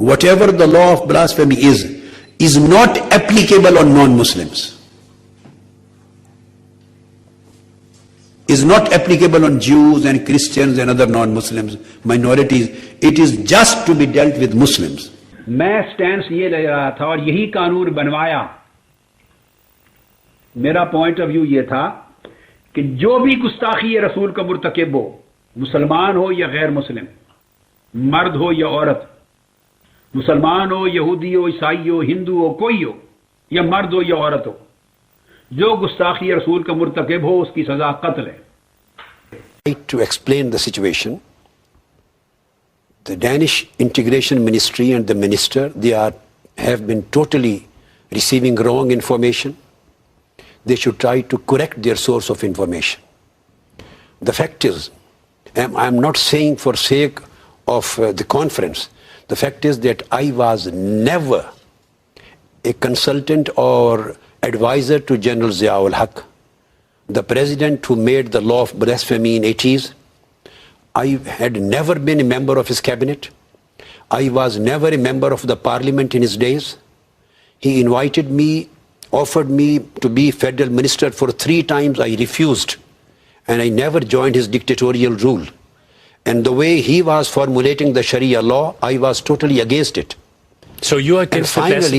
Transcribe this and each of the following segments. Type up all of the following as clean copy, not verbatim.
whatever the law of blasphemy is not applicable on non-Muslims. Is not applicable on Jews and Christians and other non-Muslims, minorities. It is just to be dealt with Muslims. मैं stance ये ले रहा था और यही कानून बनवाया। मेरा पॉइंट ऑफ व्यू ये था कि जो भी गुस्ताखी रसूल का मुर्तकिब हो, मुसलमान हो या गैर मुस्लिम, मर्द हो या औरत, मुसलमान हो, यहूदी हो, ईसाई हो, हिंदू हो, कोई हो, या मर्द हो या औरत हो, जो गुस्ताखी रसूल का मुर्तकिब हो उसकी सजा कत्ल है। To explain the situation, the Danish Integration Ministry and the minister, have been totally receiving wrong information. They should try to correct their source of information. The fact is, I'm not saying for sake of the conference, the fact is that I was never a consultant or advisor to General Zia-ul Haq, the president who made the law of blasphemy in 80s. I had never been a member of his cabinet. I was never a member of the parliament in his days. He invited me, offered me to be federal minister for 3 times. I refused, and I never joined his dictatorial rule. And the way he was formulating the Sharia law, I was totally against it. So you are against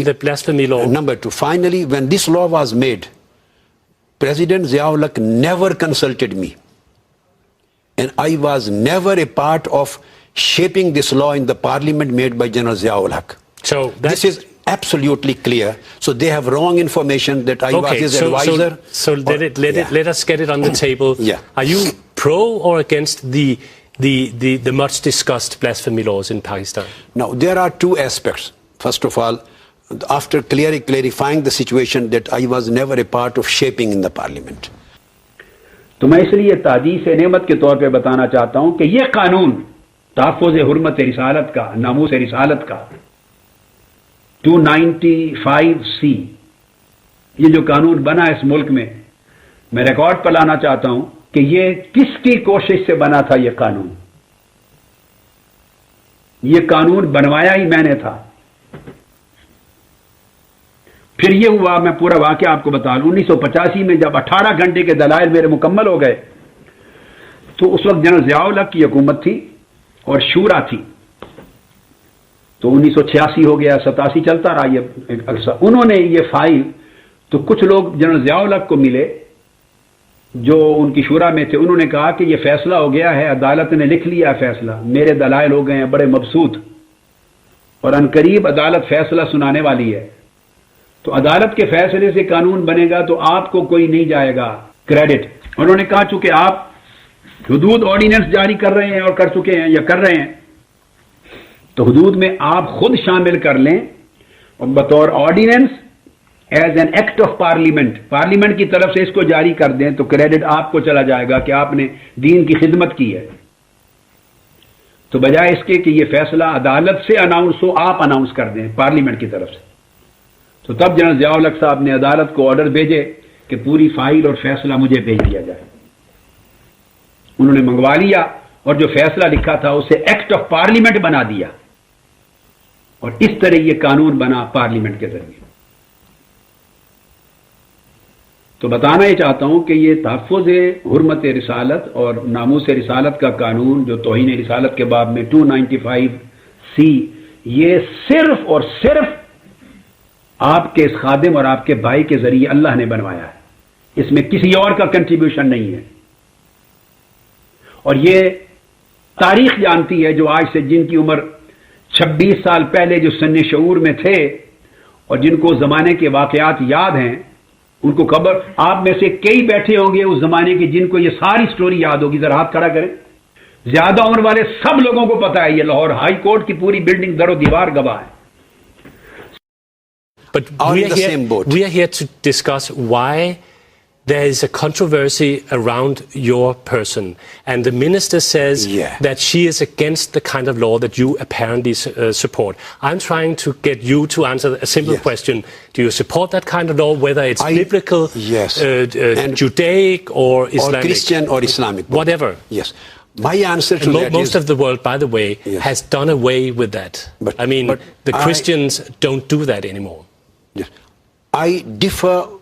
the blasphemy law? Number 2, finally, when this law was made, President Zia-ul Haq never consulted me. And I was never a part of shaping this law in the parliament made by General Zia-ul Haq. So this is absolutely clear. So they have wrong information that I was his advisor. So let us get it on the table. Yeah. Are you pro or against the much discussed blasphemy laws in Pakistan? Now, there are 2 aspects. First of all, after clarifying the situation, that I was never a part of shaping in the parliament. तो मैं इसलिए तादीस नेमत के तौर पे बताना चाहता हूं कि यह कानून तहफ़्फ़ुज़ हुर्मत रिसालत का, नामूस रिसालत का 295C, ये जो कानून बना इस मुल्क में, मैं रिकॉर्ड पर लाना चाहता हूं कि ये किसकी कोशिश से बना था। ये कानून बनवाया ही मैंने था। फिर ये हुआ, मैं पूरा वाकया आपको बता लूं, 1985 में जब 18 घंटे के दलाइल मेरे मुकम्मल हो गए, तो उस वक्त जनरल ज़िया-उल हक की हुकूमत थी और शूरा थी। तो 1986 हो गया, 87 चलता रहा ये अरसा। उन्होंने ये फाइल, तो कुछ लोग जनरल ज़िया-उल हक को मिले जो उनकी शूरा में थे, उन्होंने कहा कि ये फैसला हो गया है, अदालत ने लिख लिया फैसला, मेरे दलाइल हो गए हैं बड़े मबसूत और अनकरीब अदालत फैसला सुनाने वाली है। तो अदालत के फैसले से कानून बनेगा तो आपको कोई नहीं जाएगा क्रेडिट। उन्होंने कहा चूंकि आप हुदूद ऑर्डिनेंस जारी कर रहे हैं और कर चुके हैं या कर रहे हैं, तो हुदूद में आप खुद शामिल कर लें और बतौर ordinance as an act of parliament की तरफ से इसको जारी कर दें, तो क्रेडिट आपको चला जाएगा कि आपने दीन की खिदमत की है। तो बजाय इसके कि यह फैसला अदालत से अनाउंस हो, आप अनाउंस कर दें पार्लियामेंट की तरफ से। तो तब जनरल ज़िया-उल हक साहब ने अदालत को ऑर्डर भेजे कि पूरी फाइल और फैसला मुझे भेज दिया जाए। उन्होंने मंगवा लिया और जो फैसला लिखा था उसे एक्ट ऑफ पार्लियामेंट बना दिया और इस तरह यह कानून बना पार्लियामेंट के जरिए। तो बताना ही चाहता हूं कि यह तहफ़्फ़ुज़ हुर्मत रिसालत और नामूस रिसालत का कानून जो तौहीन रिसालत के बाब में 295C, ये सिर्फ और सिर्फ आपके इस खादिम और आपके भाई के जरिए अल्लाह ने बनवाया है। इसमें किसी और का कंट्रीब्यूशन नहीं है। और ये तारीख जानती है, जो आज से जिनकी उम्र 26 साल पहले जो सन्ने शऊर में थे और जिनको जमाने के वाकयात याद हैं, उनको खबर, आप में से कई बैठे होंगे उस जमाने के जिनको ये सारी स्टोरी याद होगी। जरा हाथ खड़ा करें। ज्यादा उम्र वाले सब लोगों को पता है, ये लाहौर हाई कोर्ट की पूरी बिल्डिंग दरो दीवार गवाह है। But we are here to discuss why there is a controversy around your person. And the minister says that she is against the kind of law that you apparently support. I'm trying to get you to answer a simple question. Do you support that kind of law, whether it's biblical, Judaic or Islamic? Or Christian or Islamic. Whatever. Yes. My answer to that most of the world, by the way, Yes. has done away with that. But- I mean, but the Christians don't do that anymore. Yes. I differ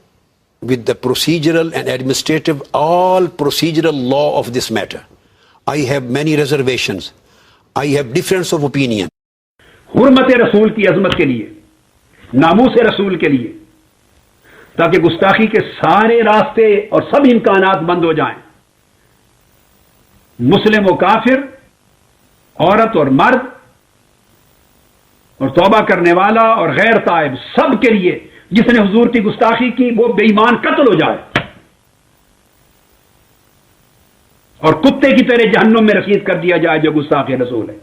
with the procedural and administrative, all procedural law of this matter. I have many reservations. I have difference of opinion. हुर्मत रसूल की अजमत के लिए, नामूस रसूल के लिए, ताकि गुस्ताखी के सारे रास्ते और सब इम्कानात बंद हो जाएं। मुस्लिम व काफिर, औरत और मर्द, और तौबा करने वाला और गैर ताइब, सब के लिए जिसने हुजूर की गुस्ताखी की वो बेईमान कत्ल हो जाए और कुत्ते की तरह जहन्नुम में रसीद कर दिया जाए जो गुस्ताख रसूल है।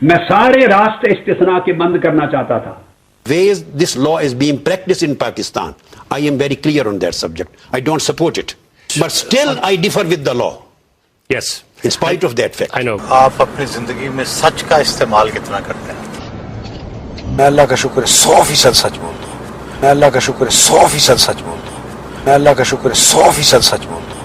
मैं सारे रास्ते इस्तिस्ना के बंद करना चाहता था। Ways this law is being practiced in Pakistan, I am very clear on that subject. I don't support it. But still I differ with the law. Yes. In spite of that fact. I know. आप अपनी जिंदगी में सच का इस्तेमाल कितना करते हैं? मैं अल्लाह का शुक्र है 100% सच बोलता हूँ। मैं अल्लाह का शुक्र है 100% सच बोलता हूँ। मैं अल्लाह का शुक्र है 100% सच बोलता हूँ।